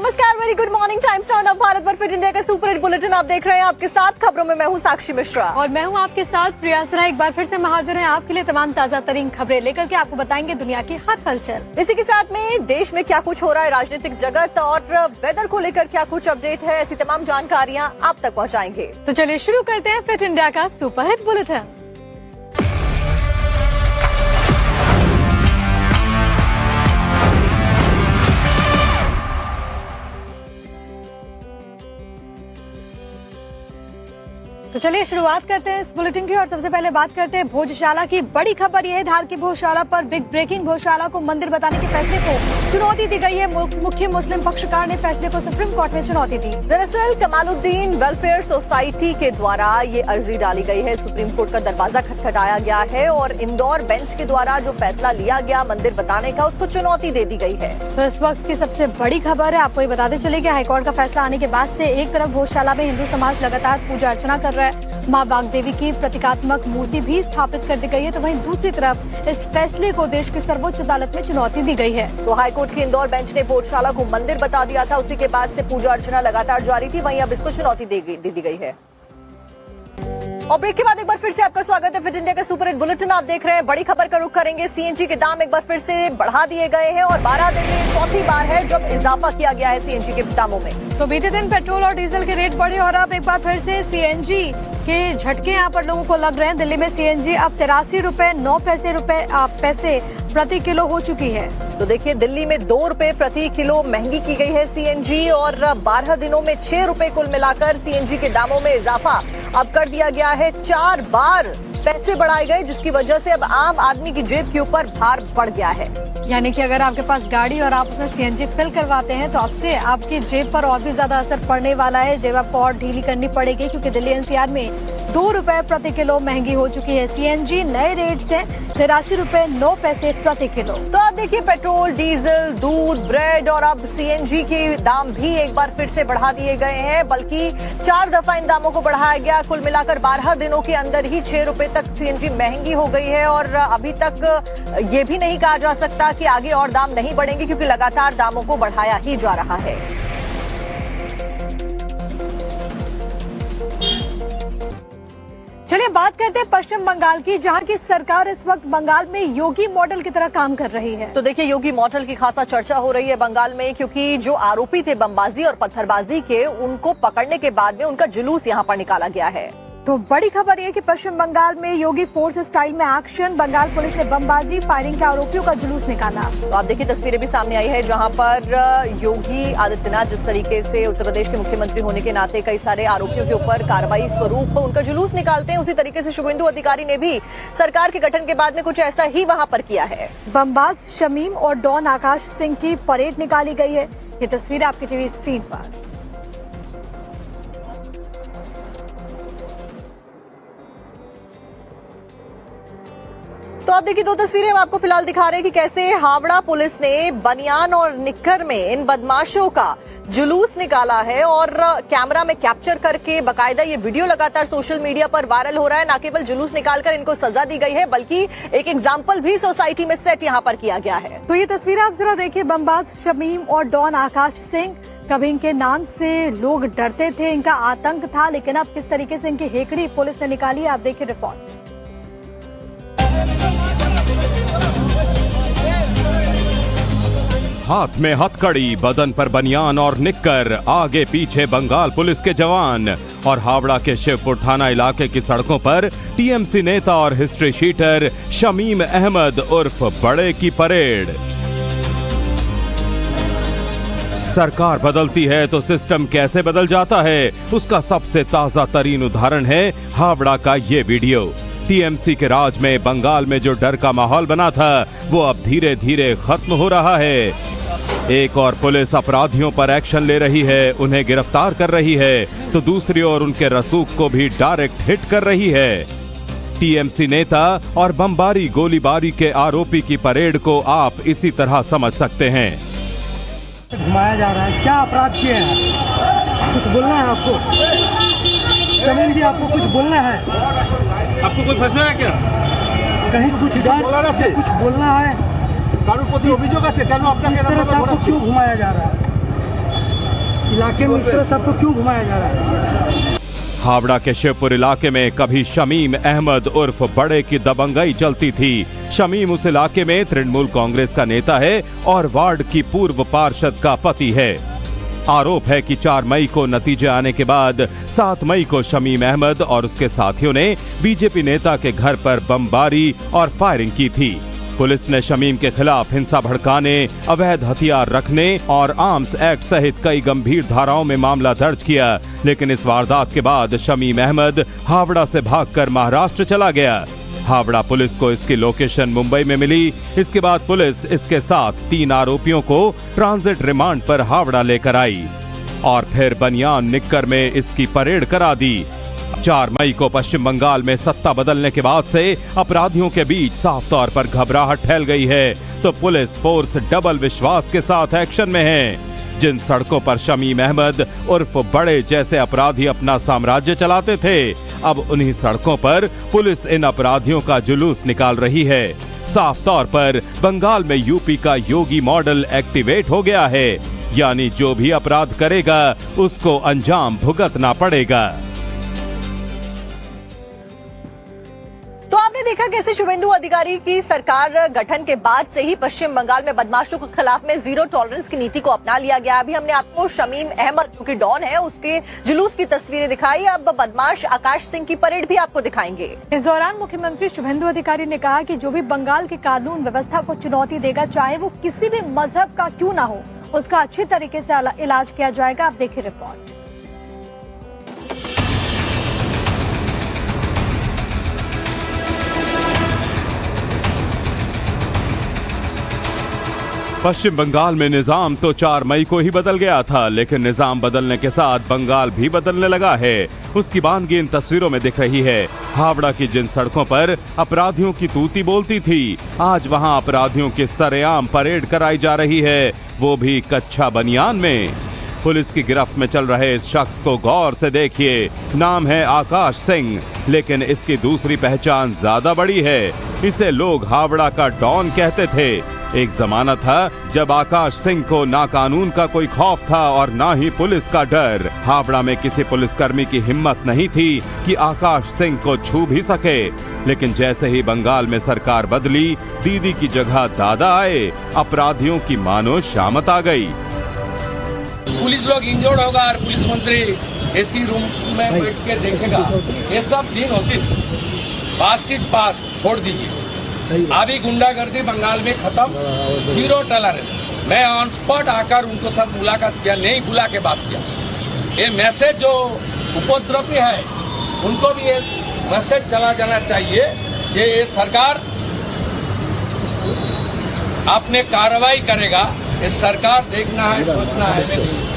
नमस्कार, very good morning. Times now नव भारत पर फिट इंडिया का सुपर हिट बुलेटिन आप देख रहे हैं। आपके साथ खबरों में मैं हूं साक्षी मिश्रा और मैं हूं आपके साथ प्रिया सरा। एक बार फिर से हम हाजिर हैं आपके लिए तमाम ताजा तरीन खबरें लेकर के। आपको बताएंगे दुनिया की हर हलचल। इसी के साथ में देश में क्या कुछ हो रहा है, राजनीतिक जगत और वेदर को लेकर क्या कुछ अपडेट है, ऐसी तमाम जानकारियां आप तक पहुँचाएंगे। तो चलिए शुरू करते हैं फिट इंडिया का सुपर हिट बुलेटिन। तो चलिए शुरुआत करते हैं इस बुलेटिन की और सबसे पहले बात करते हैं भोजशाला की। बड़ी खबर यह है, धार की भोजशाला पर बिग ब्रेकिंग। भोजशाला को मंदिर बताने के फैसले को चुनौती दी गई है। मुख्य मुस्लिम पक्षकार ने फैसले को सुप्रीम कोर्ट में चुनौती दी। दरअसल कमालुद्दीन वेलफेयर सोसाइटी के द्वारा ये अर्जी डाली गई है। सुप्रीम कोर्ट का दरवाजा खटखटाया गया है और इंदौर बेंच के द्वारा जो फैसला लिया गया मंदिर बताने का, उसको चुनौती दे दी गई है। तो इस वक्त की सबसे बड़ी खबर है, आपको ये बताते चले कि हाईकोर्ट का फैसला आने के बाद से एक तरफ भोजशाला में हिंदू समाज लगातार पूजा अर्चना कर रहा है, मां बागदेवी की प्रतीकात्मक मूर्ति भी स्थापित कर दी गई है, तो वहीं दूसरी तरफ इस फैसले को देश की सर्वोच्च अदालत में चुनौती दी गई है। तो हाईकोर्ट की इंदौर बेंच ने भोजशाला को मंदिर बता दिया था, उसी के बाद से पूजा अर्चना लगातार जारी थी, वहीं अब इसको चुनौती दे दी गई है। और ब्रेक के बाद एक बार फिर से आपका स्वागत है फिट इंडिया का सुपर हिट बुलेटिन आप देख रहे हैं। बड़ी खबर का रुख करेंगे। सीएनजी के दाम एक बार फिर से बढ़ा दिए गए हैं और 12 दिन में चौथी बार है जब इजाफा किया गया है सीएनजी के दामों में। तो बीते दिन पेट्रोल और डीजल के रेट बढ़े और अब एक बार फिर से सीएनजी के झटके यहाँ पर लोगों को लग रहे हैं। दिल्ली में सीएनजी अब 83 रुपए 9 पैसे प्रति किलो हो चुकी है। तो देखिए, दिल्ली में 2 रुपए प्रति किलो महंगी की गई है सीएनजी और 12 दिनों में 6 रुपए कुल मिलाकर सीएनजी के दामों में इजाफा अब कर दिया गया है। 4 बार पैसे बढ़ाए गए, जिसकी वजह से अब आम आदमी की जेब के ऊपर भार बढ़ गया है। यानी कि अगर आपके पास गाड़ी और आप उसमें सीएनजी फिल करवाते हैं तो अब से आपकी जेब पर और भी ज्यादा असर पड़ने वाला है। जेब आपको और ढीली करनी पड़ेगी क्योंकि दिल्ली एनसीआर में 2 रुपए प्रति किलो महंगी हो चुकी है। सीएनजी नए रेट से 83 रुपए 9 पैसे प्रति किलो। तो आप देखिए, पेट्रोल, डीजल, दूध, ब्रेड और अब सीएनजी के दाम भी एक बार फिर से बढ़ा दिए गए हैं, बल्कि 4 दफा इन दामों को बढ़ाया गया। कुल मिलाकर 12 दिनों के अंदर ही 6 रुपए तक सीएनजी महंगी हो गई है और अभी तक ये भी नहीं कहा जा सकता कि आगे और दाम नहीं बढ़ेंगे क्योंकि लगातार दामों को बढ़ाया ही जा रहा है। चलिए बात करते हैं पश्चिम बंगाल की, जहां की सरकार इस वक्त बंगाल में योगी मॉडल की तरह काम कर रही है। तो देखिए, योगी मॉडल की खासा चर्चा हो रही है बंगाल में, क्योंकि जो आरोपी थे बमबाजी और पत्थरबाजी के, उनको पकड़ने के बाद में उनका जुलूस यहां पर निकाला गया है। तो बड़ी खबर यह कि पश्चिम बंगाल में योगी फोर्स स्टाइल में एक्शन। बंगाल पुलिस ने बमबाजी फायरिंग के आरोपियों का जुलूस निकाला। तो आप देखिए, तस्वीरें भी सामने आई है जहां पर योगी आदित्यनाथ जिस तरीके से उत्तर प्रदेश के मुख्यमंत्री होने के नाते कई सारे आरोपियों के ऊपर कार्रवाई स्वरूप उनका जुलूस निकालते हैं, उसी तरीके से शुभेंदु अधिकारी ने भी सरकार के गठन के बाद में कुछ ऐसा ही वहां पर किया है। बमबाज शमीम और डॉन आकाश सिंह की परेड निकाली गई है। ये तस्वीर आपकी टीवी स्क्रीन पर। तो आप देखिए, 2 तस्वीरें हम आपको फिलहाल दिखा रहे हैं कि कैसे हावड़ा पुलिस ने बनियान और निक्कर में इन बदमाशों का जुलूस निकाला है और कैमरा में कैप्चर करके बाकायदा ये वीडियो लगातार सोशल मीडिया पर वायरल हो रहा है। न केवल जुलूस निकालकर इनको सजा दी गई है, बल्कि एक एग्जाम्पल भी सोसाइटी में सेट यहाँ पर किया गया है। तो ये तस्वीर आप जरा देखिए, बमबाज शमीम और डॉन आकाश सिंह। कभी इनके नाम से लोग डरते थे, इनका आतंक था, लेकिन अब किस तरीके से इनकी हेकड़ी पुलिस ने निकाली है, आप देखिए रिपोर्ट। हाथ में हथकड़ी, बदन पर बनियान और निक्कर, आगे पीछे बंगाल पुलिस के जवान और हावड़ा के शिवपुर थाना इलाके की सड़कों पर टीएमसी नेता और हिस्ट्री शीटर शमीम अहमद उर्फ बड़े की परेड। सरकार बदलती है तो सिस्टम कैसे बदल जाता है, उसका सबसे ताजा तरीन उदाहरण है हावड़ा का ये वीडियो। टीएमसी के राज में बंगाल में जो डर का माहौल बना था, वो अब धीरे धीरे खत्म हो रहा है। एक और पुलिस अपराधियों पर एक्शन ले रही है, उन्हें गिरफ्तार कर रही है, तो दूसरी ओर उनके रसूख को भी डायरेक्ट हिट कर रही है। टीएमसी नेता और बमबारी गोलीबारी के आरोपी की परेड को आप इसी तरह समझ सकते हैं। घुमाया जा रहा है, क्या अपराध किए हैं? कुछ बोलना है आपको? शमीम जी, आपको कुछ बोलना है? आपको कोई फंसा है क्या? कहीं कुछ कुछ बोलना है? কারোর প্রতি অভিযোগ আছে? কেন আপনাকে क्यों घुमाया जा रहा है? इलाके में इस तरह सबको क्यों घुमाया जा रहा है? हावड़ा के शिवपुर इलाके में कभी शमीम अहमद उर्फ बड़े की दबंगई चलती थी। शमीम उस इलाके में तृणमूल कांग्रेस का नेता है और वार्ड की पूर्व पार्षद का पति है। आरोप है कि 4 मई को नतीजे आने के बाद 7 मई को शमीम अहमद और उसके साथियों ने बीजेपी नेता के घर पर बमबारी और फायरिंग की थी। पुलिस ने शमीम के खिलाफ हिंसा भड़काने, अवैध हथियार रखने और आर्म्स एक्ट सहित कई गंभीर धाराओं में मामला दर्ज किया, लेकिन इस वारदात के बाद शमीम अहमद हावड़ा से भागकर महाराष्ट्र चला गया। हावड़ा पुलिस को इसकी लोकेशन मुंबई में मिली। इसके बाद पुलिस इसके साथ 3 आरोपियों को ट्रांजिट रिमांड पर हावड़ा लेकर आई और फिर बनियान निक्कर में इसकी परेड करा दी। 4 मई को पश्चिम बंगाल में सत्ता बदलने के बाद से अपराधियों के बीच साफ तौर पर घबराहट फैल गई है, तो पुलिस फोर्स डबल विश्वास के साथ एक्शन में है। जिन सड़कों पर शमीम अहमद उर्फ बड़े जैसे अपराधी अपना साम्राज्य चलाते थे, अब उन्हीं सड़कों पर पुलिस इन अपराधियों का जुलूस निकाल रही है। साफ तौर पर बंगाल में यूपी का योगी मॉडल एक्टिवेट हो गया है, यानी जो भी अपराध करेगा उसको अंजाम भुगतना पड़ेगा। तो आपने देखा कैसे शुभेंदु अधिकारी की सरकार गठन के बाद से ही पश्चिम बंगाल में बदमाशों के खिलाफ में जीरो टॉलरेंस की नीति को अपना लिया गया। अभी हमने आपको शमीम अहमद जो कि डॉन है उसके जुलूस की तस्वीरें दिखाई, अब बदमाश आकाश सिंह की परेड भी आपको दिखाएंगे। इस दौरान मुख्यमंत्री शुभेंदु अधिकारी ने कहा कि जो भी बंगाल की कानून व्यवस्था को चुनौती देगा, चाहे वो किसी भी मजहब का क्यों ना हो, उसका अच्छी तरीके से इलाज किया जाएगा। आप देखिए रिपोर्ट। पश्चिम बंगाल में निजाम तो 4 मई को ही बदल गया था, लेकिन निजाम बदलने के साथ बंगाल भी बदलने लगा है। उसकी बानगी इन तस्वीरों में दिख रही है। हावड़ा की जिन सड़कों पर अपराधियों की तूती बोलती थी, आज वहां अपराधियों की सरेआम परेड कराई जा रही है, वो भी कच्चा बनियान में। पुलिस की गिरफ्त में चल रहे इस शख्स को गौर से देखिए। नाम है आकाश सिंह, लेकिन इसकी दूसरी पहचान ज्यादा बड़ी है। इसे लोग हावड़ा का डॉन कहते थे। एक जमाना था जब आकाश सिंह को ना कानून का कोई खौफ था और ना ही पुलिस का डर। हावड़ा में किसी पुलिसकर्मी की हिम्मत नहीं थी कि आकाश सिंह को छू भी सके, लेकिन जैसे ही बंगाल में सरकार बदली, दीदी की जगह दादा आए, अपराधियों की मानो शामत आ गई। पुलिस लोग इंजर्ड होगा और पुलिस मंत्री एसी रूम में बैठ के देखेगा, ये सब दिन होती। पास्ट इज पास्ट, छोड़ दीजिए। अभी गुंडागर्दी बंगाल में खत्म, जीरो टॉलरेंस। मैं ऑन स्पॉट आकर उनको सब मुलाकात किया, नहीं बुला के बात किया। ये मैसेज जो उपद्रवी है उनको भी ये मैसेज चला जाना चाहिए कि ये सरकार अपने कार्रवाई करेगा। ये सरकार देखना है, सोचना है।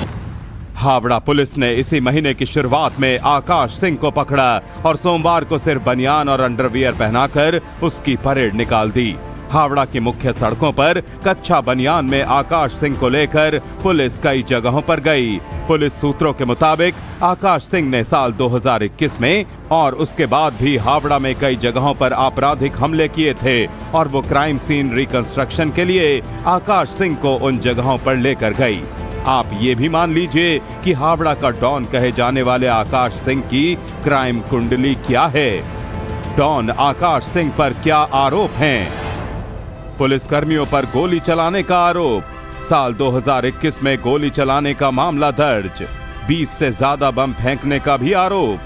हावड़ा पुलिस ने इसी महीने की शुरुआत में आकाश सिंह को पकड़ा और सोमवार को सिर्फ बनियान और अंडरवियर पहनाकर उसकी परेड निकाल दी। हावड़ा की मुख्य सड़कों पर कच्चा बनियान में आकाश सिंह को लेकर पुलिस कई जगहों पर गई। पुलिस सूत्रों के मुताबिक आकाश सिंह ने साल 2021 में और उसके बाद भी हावड़ा में कई जगहों पर आपराधिक हमले किए थे और वो क्राइम सीन रिकंस्ट्रक्शन के लिए आकाश सिंह को उन जगहों पर लेकर गई। आप ये भी मान लीजिए कि हावड़ा का डॉन कहे जाने वाले आकाश सिंह की क्राइम कुंडली क्या है। डॉन आकाश सिंह पर क्या आरोप हैं? पुलिसकर्मियों पर गोली चलाने का आरोप, साल 2021 में गोली चलाने का मामला दर्ज, 20 से ज्यादा बम फेंकने का भी आरोप,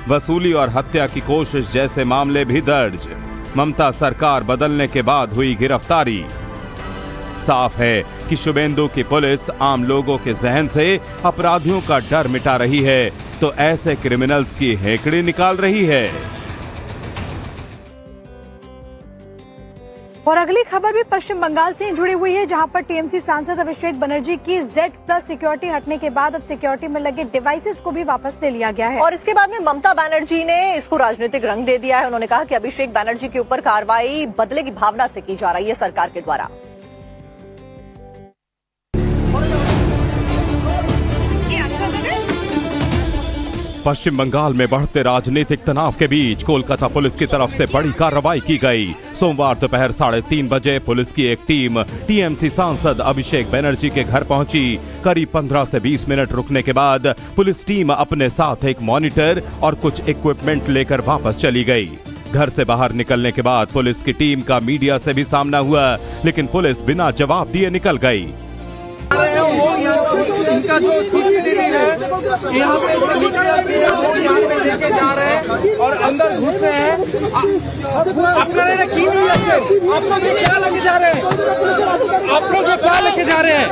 वसूली और हत्या की कोशिश जैसे मामले भी दर्ज। ममता सरकार बदलने के बाद हुई गिरफ्तारी। साफ है कि शुभेंदु की पुलिस आम लोगों के जहन से अपराधियों का डर मिटा रही है, तो ऐसे क्रिमिनल्स की हेकड़ी निकाल रही है। और अगली खबर भी पश्चिम बंगाल से जुड़ी हुई है, जहां पर टीएमसी सांसद अभिषेक बनर्जी की Z+ सिक्योरिटी हटने के बाद अब सिक्योरिटी में लगे डिवाइसेस को भी वापस ले लिया गया है। और इसके बाद में ममता बनर्जी ने इसको राजनीतिक रंग दे दिया है। उन्होंने कहा कि अभिषेक बनर्जी के ऊपर कार्रवाई बदले की भावना से की जा रही है सरकार के द्वारा। पश्चिम बंगाल में बढ़ते राजनीतिक तनाव के बीच कोलकाता पुलिस की तरफ से बड़ी कार्रवाई की गई। सोमवार दोपहर 3:30 बजे पुलिस की एक टीम टीएमसी सांसद अभिषेक बनर्जी के घर पहुंची। करीब 15 से 20 मिनट रुकने के बाद पुलिस टीम अपने साथ एक मॉनिटर और कुछ इक्विपमेंट लेकर वापस चली गई। घर से बाहर निकलने के बाद पुलिस की टीम का मीडिया से भी सामना हुआ, लेकिन पुलिस बिना जवाब दिए निकल गई। इनका जो सीसीटीवी है यहाँ पे लेके जा रहे हैं और अंदर घुस रहे हैं। आपने की नहीं है, आप लोग ये क्या लेके जा रहे हैं? आप लोग ये क्या लेके जा रहे हैं?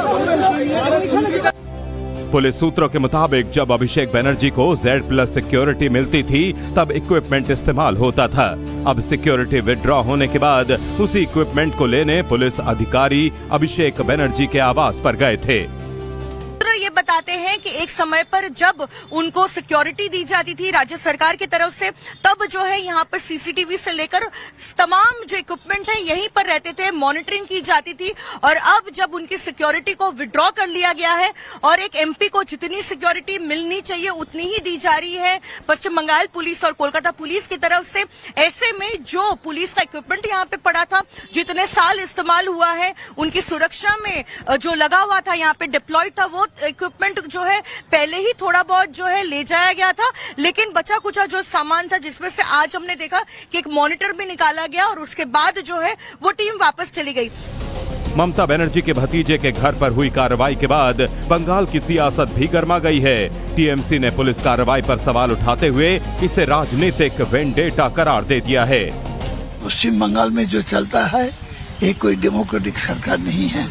पुलिस सूत्रों के मुताबिक जब अभिषेक बनर्जी को Z+ सिक्योरिटी मिलती थी तब इक्विपमेंट इस्तेमाल होता था। अब सिक्योरिटी विड्रॉ होने के बाद उसी इक्विपमेंट को लेने पुलिस अधिकारी अभिषेक बनर्जी के आवास पर गए थे। ये बताते हैं कि एक समय पर जब उनको सिक्योरिटी दी जाती थी राज्य सरकार की तरफ से, तब जो है यहाँ पर सीसीटीवी से लेकर तमाम जो इक्विपमेंट है यहीं पर रहते थे, मॉनिटरिंग की जाती थी। और अब जब उनकी सिक्योरिटी को विड्रॉ कर लिया गया है और एक एमपी को जितनी सिक्योरिटी मिलनी चाहिए उतनी ही दी जा रही है पश्चिम बंगाल पुलिस और कोलकाता पुलिस की तरफ से, ऐसे में जो पुलिस का इक्विपमेंट यहाँ पे पड़ा था, जितने साल इस्तेमाल हुआ है, उनकी सुरक्षा में जो लगा हुआ था, यहाँ पे डिप्लॉय था, वो इक्विपमेंट जो है पहले ही थोड़ा बहुत जो है ले जाया गया था। लेकिन बचा कुचा जो सामान था, जिसमें से आज हमने देखा कि एक मॉनिटर भी निकाला गया और उसके बाद जो है वो टीम वापस चली गई। ममता बनर्जी के भतीजे के घर पर हुई कार्रवाई के बाद बंगाल की सियासत भी गर्मा गई है। टीएमसी ने पुलिस कार्रवाई पर सवाल उठाते हुए इसे राजनीतिक वेंडेटा करार दे दिया है। पश्चिम बंगाल में जो चलता है ये कोई डेमोक्रेटिक सरकार नहीं है,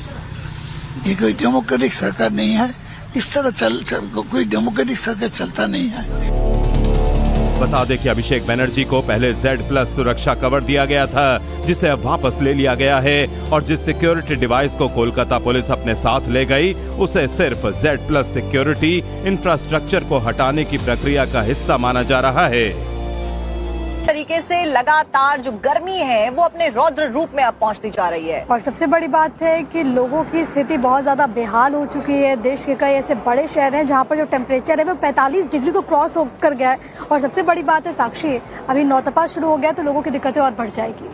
ये कोई डेमोक्रेटिक सरकार नहीं है। इस तरह कोई डेमोक्रेटिक सरकार चलता नहीं है। बता दें कि अभिषेक बनर्जी को पहले Z+ सुरक्षा कवर दिया गया था, जिसे अब वापस ले लिया गया है और जिस सिक्योरिटी डिवाइस को कोलकाता पुलिस अपने साथ ले गई, उसे सिर्फ Z+ सिक्योरिटी इंफ्रास्ट्रक्चर को हटाने की प्रक्रिया का हिस्सा माना जा रहा है। तरीके से लगातार जो गर्मी है वो अपने रौद्र रूप में अब पहुंचती जा रही है। और सबसे बड़ी बात है कि लोगों की स्थिति बहुत ज्यादा बेहाल हो चुकी है। देश के कई ऐसे बड़े शहर हैं जहां पर जो टेम्परेचर है वो 45 डिग्री को क्रॉस होकर गया है। और सबसे बड़ी बात है साक्षी, अभी नौतपा शुरू हो गया तो लोगों की दिक्कतें और बढ़ जाएगी।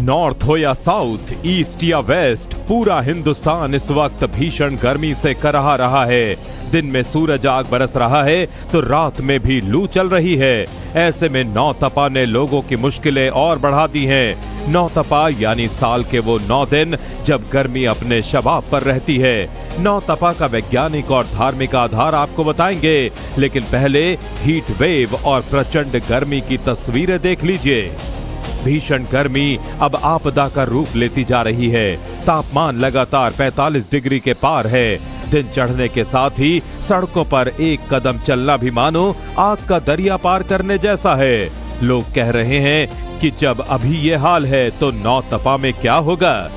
नॉर्थ हो या साउथ, ईस्ट या वेस्ट, पूरा हिंदुस्तान इस वक्त भीषण गर्मी से कराह रहा है। दिन में सूरज आग बरस रहा है तो रात में भी लू चल रही है। ऐसे में नौतपा ने लोगों की मुश्किलें और बढ़ा दी हैं। नौतपा यानी साल के वो 9 दिन जब गर्मी अपने शबाब पर रहती है। नौतपा का वैज्ञानिक और धार्मिक आधार आपको बताएंगे, लेकिन पहले हीट वेव और प्रचंड गर्मी की तस्वीरें देख लीजिए। भीषण गर्मी अब आपदा का रूप लेती जा रही है। तापमान लगातार 45 डिग्री के पार है। दिन चढ़ने के साथ ही सड़कों पर एक कदम चलना भी मानो आग का दरिया पार करने जैसा है। लोग कह रहे हैं कि जब अभी ये हाल है तो नौतपा में क्या होगा।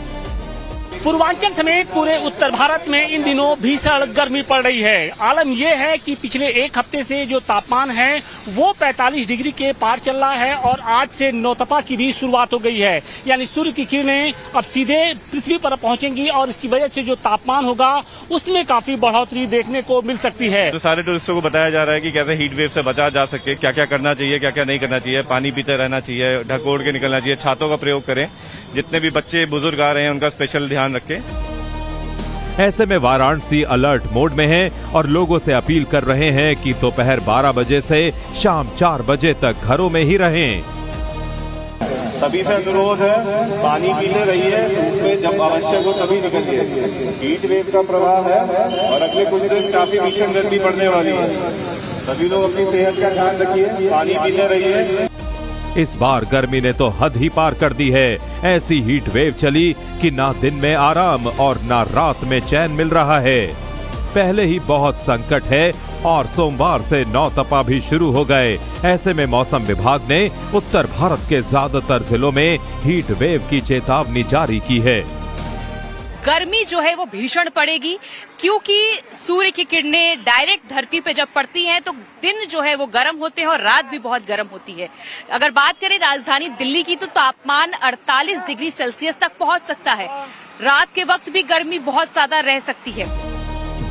पूर्वांचल समेत पूरे उत्तर भारत में इन दिनों भीषण गर्मी पड़ रही है। आलम यह है कि पिछले एक हफ्ते से जो तापमान है वो 45 डिग्री के पार चल रहा है और आज से नौतपा की भी शुरुआत हो गई है। यानी सूर्य की किरणें अब सीधे पृथ्वी पर पहुंचेंगी और इसकी वजह से जो तापमान होगा उसमें काफी बढ़ोतरी देखने को मिल सकती है। तो सारे टूरिस्टों को बताया जा रहा है कि कैसे हीट वेव से बचा जा सके, क्या क्या करना चाहिए, क्या क्या नहीं करना चाहिए। पानी पीते रहना चाहिए, ढक ओढ़ के निकलना चाहिए, छातों का प्रयोग करें। जितने भी बच्चे बुजुर्ग आ रहे हैं उनका स्पेशल ध्यान रखें। ऐसे में वाराणसी अलर्ट मोड में है और लोगों से अपील कर रहे हैं कि दोपहर 12 बजे से शाम 4 बजे तक घरों में ही रहें। सभी से अनुरोध है, पानी पीते रहिए, धूप में जब आवश्यक हो तभी निकलिए। हीट वेव का प्रभाव है और अगले कुछ दिन काफी भीषण गर्मी पड़ने वाली है। सभी लोग अपनी सेहत का ध्यान रखिए, पानी पीते रहिए। इस बार गर्मी ने तो हद ही पार कर दी है। ऐसी हीट वेव चली कि ना दिन में आराम और ना रात में चैन मिल रहा है। पहले ही बहुत संकट है और सोमवार से नौतपा भी शुरू हो गए। ऐसे में मौसम विभाग ने उत्तर भारत के ज्यादातर जिलों में हीट वेव की चेतावनी जारी की है। गर्मी जो है वो भीषण पड़ेगी क्योंकि सूर्य की किरणें डायरेक्ट धरती पे जब पड़ती हैं तो दिन जो है वो गर्म होते हैं और रात भी बहुत गर्म होती है। अगर बात करें राजधानी दिल्ली की तो तापमान 48 डिग्री सेल्सियस तक पहुंच सकता है। रात के वक्त भी गर्मी बहुत ज्यादा रह सकती है।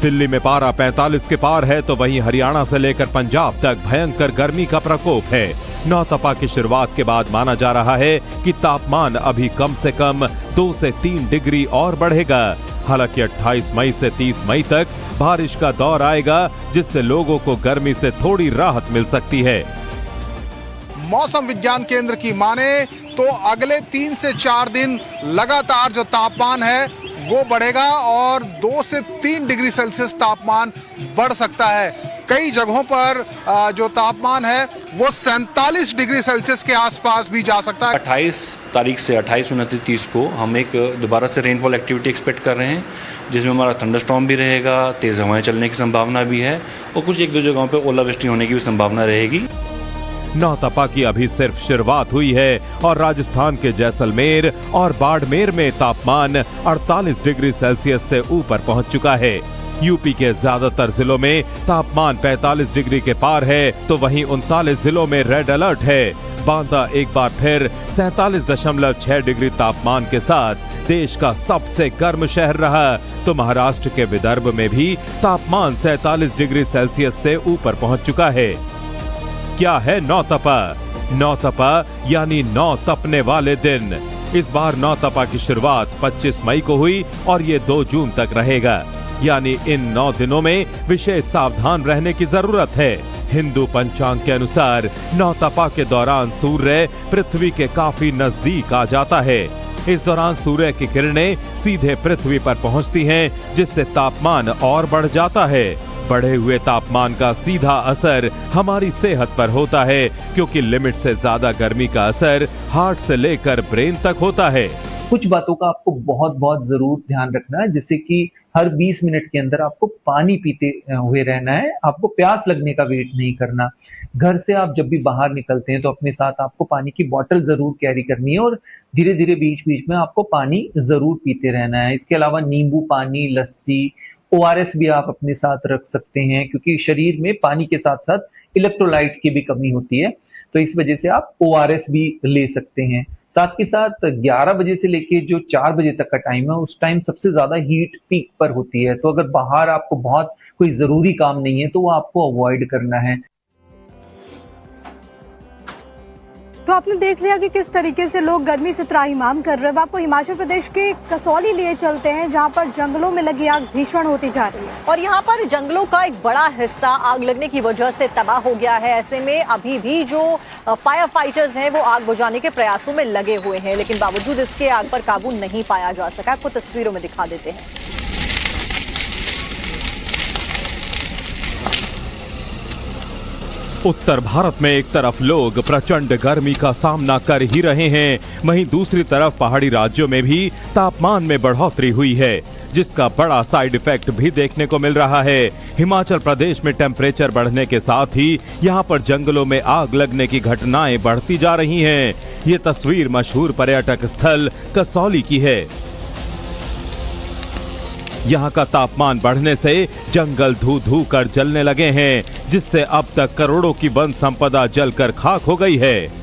दिल्ली में पारा 45 के पार है तो वहीं हरियाणा से लेकर पंजाब तक भयंकर गर्मी का प्रकोप है। नौतपा की शुरुआत के बाद माना जा रहा है कि तापमान अभी कम से कम 2 से 3 डिग्री और बढ़ेगा। हालांकि 28 मई से 30 मई तक बारिश का दौर आएगा, जिससे लोगों को गर्मी से थोड़ी राहत मिल सकती है। मौसम विज्ञान केंद्र की माने तो अगले 3 से 4 दिन लगातार जो तापमान है वो बढ़ेगा और 2 से 3 डिग्री सेल्सियस तापमान बढ़ सकता है। कई जगहों पर जो तापमान है वो 47 डिग्री सेल्सियस के आसपास भी जा सकता है। 28 तारीख से 28, 29, 30 को हम एक दोबारा से रेनफॉल एक्टिविटी एक्सपेक्ट कर रहे हैं, जिसमें हमारा थंडरस्टॉर्म भी रहेगा, तेज हवाएं चलने की संभावना भी है और कुछ 1-2 जगहों पे ओलावृष्टि होने की भी संभावना रहेगी। नौतपा की अभी सिर्फ शुरुआत हुई है और राजस्थान के जैसलमेर और बाड़मेर में तापमान 48 डिग्री सेल्सियस से ऊपर पहुंच चुका है। यूपी के ज्यादातर जिलों में तापमान 45 डिग्री के पार है तो वहीं 39 जिलों में रेड अलर्ट है। बांदा एक बार फिर 47.6 डिग्री तापमान के साथ देश का सबसे गर्म शहर रहा, तो महाराष्ट्र के विदर्भ में भी तापमान 47 डिग्री सेल्सियस से ऊपर पहुंच चुका है। क्या है नौतपा? नौतपा यानी 9 तपने वाले दिन। इस बार नौतपा की शुरुआत 25 मई को हुई और ये 2 जून तक रहेगा, यानी इन 9 दिनों में विशेष सावधान रहने की जरूरत है। हिंदू पंचांग के अनुसार नौतपा के दौरान सूर्य पृथ्वी के काफी नजदीक आ जाता है। इस दौरान सूर्य की किरणें सीधे पृथ्वी पर पहुंचती हैं, जिससे तापमान और बढ़ जाता है। बढ़े हुए तापमान का सीधा असर हमारी सेहत पर होता है, क्योंकि लिमिट से ज्यादा गर्मी का असर हार्ट से लेकर ब्रेन तक होता है। कुछ बातों का आपको बहुत जरूर ध्यान रखना है, जैसे कि हर 20 मिनट के अंदर आपको पानी पीते हुए रहना है। आपको प्यास लगने का वेट नहीं करना। घर से आप जब भी बाहर निकलते हैं तो अपने साथ आपको पानी की बोतल जरूर कैरी करनी है और धीरे धीरे बीच बीच में आपको पानी जरूर पीते रहना है। इसके अलावा नींबू पानी, लस्सी, ORS भी आप अपने साथ रख सकते हैं, क्योंकि शरीर में पानी के साथ साथ इलेक्ट्रोलाइट की भी कमी होती है, तो इस वजह से आप ORS भी ले सकते हैं। साथ के साथ 11 बजे से लेके जो 4 बजे तक का टाइम है, उस टाइम सबसे ज्यादा हीट पीक पर होती है, तो अगर बाहर आपको बहुत कोई जरूरी काम नहीं है तो वो आपको अवॉइड करना है। तो आपने देख लिया कि किस तरीके से लोग गर्मी से त्राहिमाम कर रहे हैं। आपको हिमाचल प्रदेश के कसौली लिए चलते हैं, जहां पर जंगलों में लगी आग भीषण होती जा रही है और यहाँ पर जंगलों का एक बड़ा हिस्सा आग लगने की वजह से तबाह हो गया है। ऐसे में अभी भी जो फायर फाइटर्स हैं वो आग बुझाने के प्रयासों में लगे हुए हैं, लेकिन बावजूद इसके आग पर काबू नहीं पाया जा सका। आपको तस्वीरों में दिखा देते हैं। उत्तर भारत में एक तरफ लोग प्रचंड गर्मी का सामना कर ही रहे हैं, वहीं दूसरी तरफ पहाड़ी राज्यों में भी तापमान में बढ़ोतरी हुई है, जिसका बड़ा साइड इफेक्ट भी देखने को मिल रहा है। हिमाचल प्रदेश में टेम्परेचर बढ़ने के साथ ही यहां पर जंगलों में आग लगने की घटनाएं बढ़ती जा रही हैं। ये तस्वीर मशहूर पर्यटक स्थल कसौली की है। यहाँ का तापमान बढ़ने से जंगल धू धू कर जलने लगे हैं, जिससे अब तक करोड़ों की वन संपदा जलकर खाक हो गई है।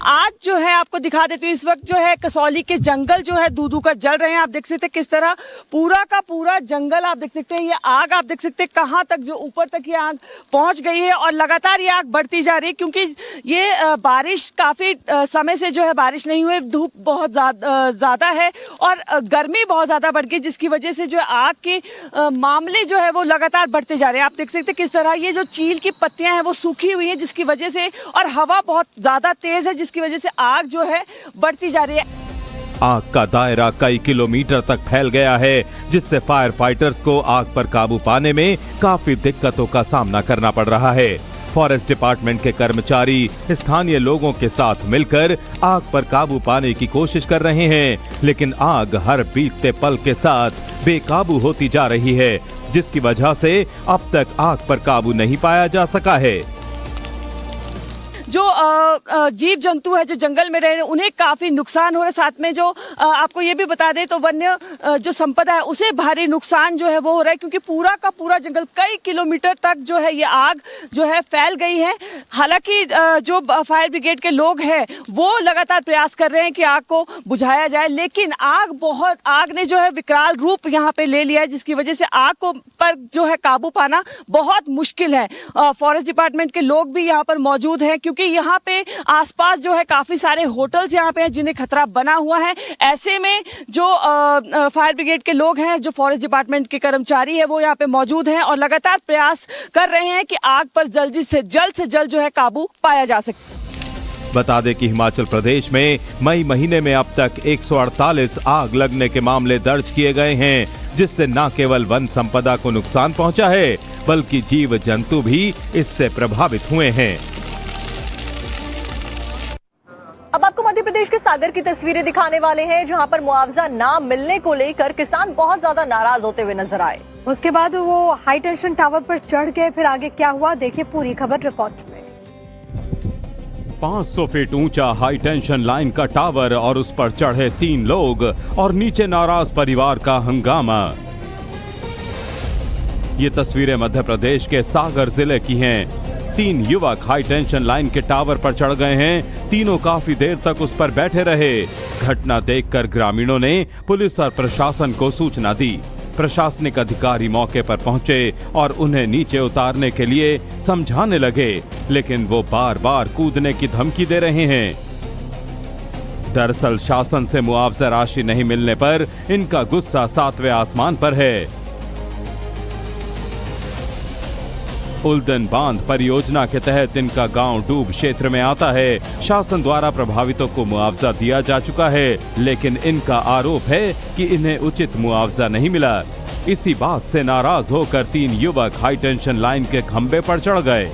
आज जो है आपको दिखा देती हूँ, इस वक्त जो है कसौली के जंगल जो है दूधू का जल रहे हैं। आप देख सकते हैं किस तरह पूरा का पूरा जंगल, आप देख सकते हैं ये आग, आप देख सकते हैं कहाँ तक, जो ऊपर तक ये आग पहुंच गई है और लगातार ये आग बढ़ती जा रही है, क्योंकि ये बारिश काफी समय से जो है बारिश नहीं हुई, धूप बहुत ज्यादा है और गर्मी बहुत ज्यादा बढ़ गई, जिसकी वजह से जो आग के मामले जो है वो लगातार बढ़ते जा रहे हैं। आप देख सकते हैं किस तरह ये जो चील की पत्तियां हैं वो सूखी हुई है, जिसकी वजह से, और हवा बहुत ज्यादा तेज है, जिसकी वजह से आग जो है बढ़ती जा रही है। आग का दायरा कई किलोमीटर तक फैल गया है, जिससे फायर फाइटर्स को आग पर काबू पाने में काफी दिक्कतों का सामना करना पड़ रहा है। फॉरेस्ट डिपार्टमेंट के कर्मचारी स्थानीय लोगों के साथ मिलकर आग पर काबू पाने की कोशिश कर रहे हैं, लेकिन आग हर बीतते पल के साथ बेकाबू होती जा रही है, जिसकी वजह से अब तक आग पर काबू नहीं पाया जा सका है। जो जीव जंतु है जो जंगल में रह रहे हैं उन्हें काफी नुकसान हो रहा है। साथ में जो आपको ये भी बता दें तो वन्य जो संपदा है उसे भारी नुकसान जो है वो हो रहा है, क्योंकि पूरा का पूरा जंगल कई किलोमीटर तक जो है ये आग जो है फैल गई है। हालांकि जो फायर ब्रिगेड के लोग हैं वो लगातार प्रयास कर रहे हैं कि आग को बुझाया जाए, लेकिन आग ने जो है विकराल रूप यहाँ पे ले लिया है, जिसकी वजह से आग को पर जो है काबू पाना बहुत मुश्किल है। फॉरेस्ट डिपार्टमेंट के लोग भी यहाँ पर मौजूद हैं, क्योंकि यहाँ पे आसपास जो है काफी सारे होटल्स यहाँ पे हैं जिन्हें खतरा बना हुआ है। ऐसे में जो फायर ब्रिगेड के लोग हैं, जो फॉरेस्ट डिपार्टमेंट के कर्मचारी है वो यहाँ पे मौजूद हैं और लगातार प्रयास कर रहे हैं कि आग पर जल्द से जल्द जो है काबू पाया जा सके। बता दें कि हिमाचल प्रदेश में मई महीने में अब तक 148 आग लगने के मामले दर्ज किए गए हैं, जिससे न केवल वन संपदा को नुकसान पहुंचा है बल्कि जीव जंतु भी इससे प्रभावित हुए हैं। अब आपको मध्य प्रदेश के सागर की तस्वीरें दिखाने वाले हैं, जहां पर मुआवजा ना मिलने को लेकर किसान बहुत ज्यादा नाराज होते हुए नजर आए। उसके बाद वो हाई टेंशन टावर पर चढ़ गए। फिर आगे क्या हुआ, देखिए पूरी खबर रिपोर्ट में। 500 फीट ऊंचा हाई टेंशन लाइन का टावर और उस पर चढ़े 3 लोग और नीचे नाराज परिवार का हंगामा। ये तस्वीरें मध्य प्रदेश के सागर जिले की हैं। 3 युवक हाई टेंशन लाइन के टावर पर चढ़ गए हैं। तीनों काफी देर तक उस पर बैठे रहे। घटना देखकर ग्रामीणों ने पुलिस और प्रशासन को सूचना दी। प्रशासनिक अधिकारी मौके पर पहुंचे और उन्हें नीचे उतारने के लिए समझाने लगे, लेकिन वो बार बार कूदने की धमकी दे रहे हैं। दरअसल शासन से मुआवजा राशि नहीं मिलने पर इनका गुस्सा 7वें आसमान पर है। उल्दन बांध परियोजना के तहत इनका गांव डूब क्षेत्र में आता है। शासन द्वारा प्रभावितों को मुआवजा दिया जा चुका है, लेकिन इनका आरोप है कि इन्हें उचित मुआवजा नहीं मिला। इसी बात से नाराज होकर 3 युवक हाई टेंशन लाइन के खंभे पर चढ़ गए।